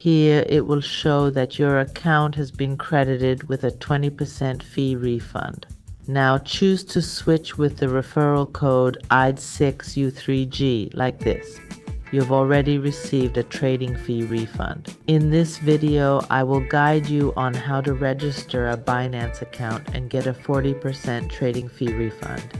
Here it will show that your account has been credited with a 20% fee refund. Now choose to switch with the referral code ID6U3G like this. You've already received a trading fee refund. In this video, I will guide you on how to register a Binance account and get a 40% trading fee refund.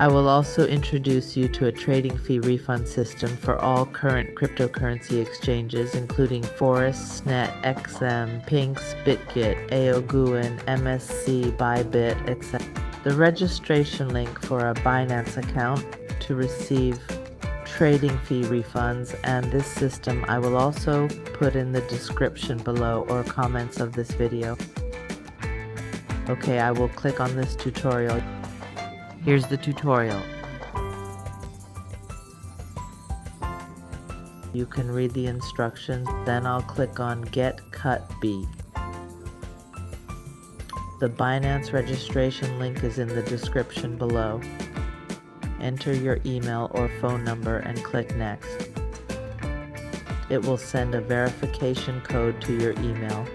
I will also introduce you to a trading fee refund system for all current cryptocurrency exchanges, including Forest, Snet, XM, Pinks, BitGet, AOGUIN, MSC, Bybit, etc. The registration link for a Binance account to receive trading fee refunds and this system I will also put in the description below or comments of this video. Okay, I will click on this tutorial. Here's the tutorial. You can read the instructions, then I'll click on Get Cut B. The Binance registration link is in the description below. Enter your email or phone number and click Next. It will send a verification code to your email.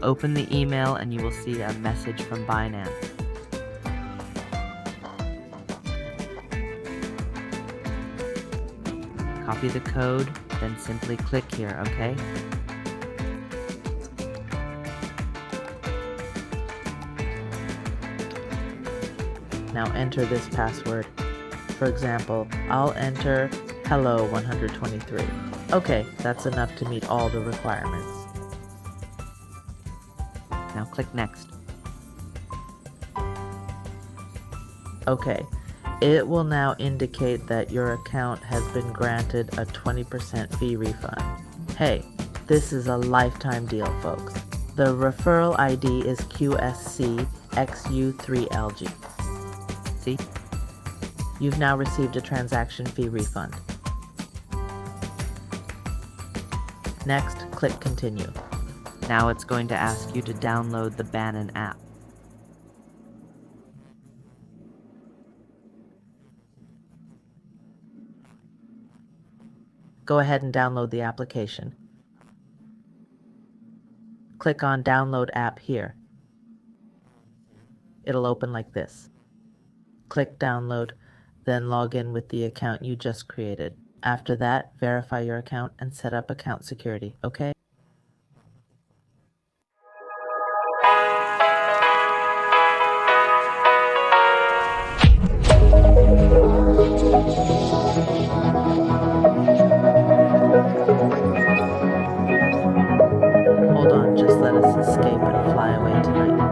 Open the email and you will see a message from Binance. Copy the code, then simply click here, okay? Now enter this password. For example, I'll enter hello123. Okay, that's enough to meet all the requirements. Now click Next. Okay, it will now indicate that your account has been granted a 20% fee refund. Hey, this is a lifetime deal, folks. The referral ID is QSCXU3LG. See? You've now received a transaction fee refund. Next, click Continue. Now it's going to ask you to download the Binance app. Go ahead and download the application. Click on Download App here. It'll open like this. Click Download, then log in with the account you just created. After that, verify your account and set up account security, okay? Hold on, just let us escape and fly away tonight.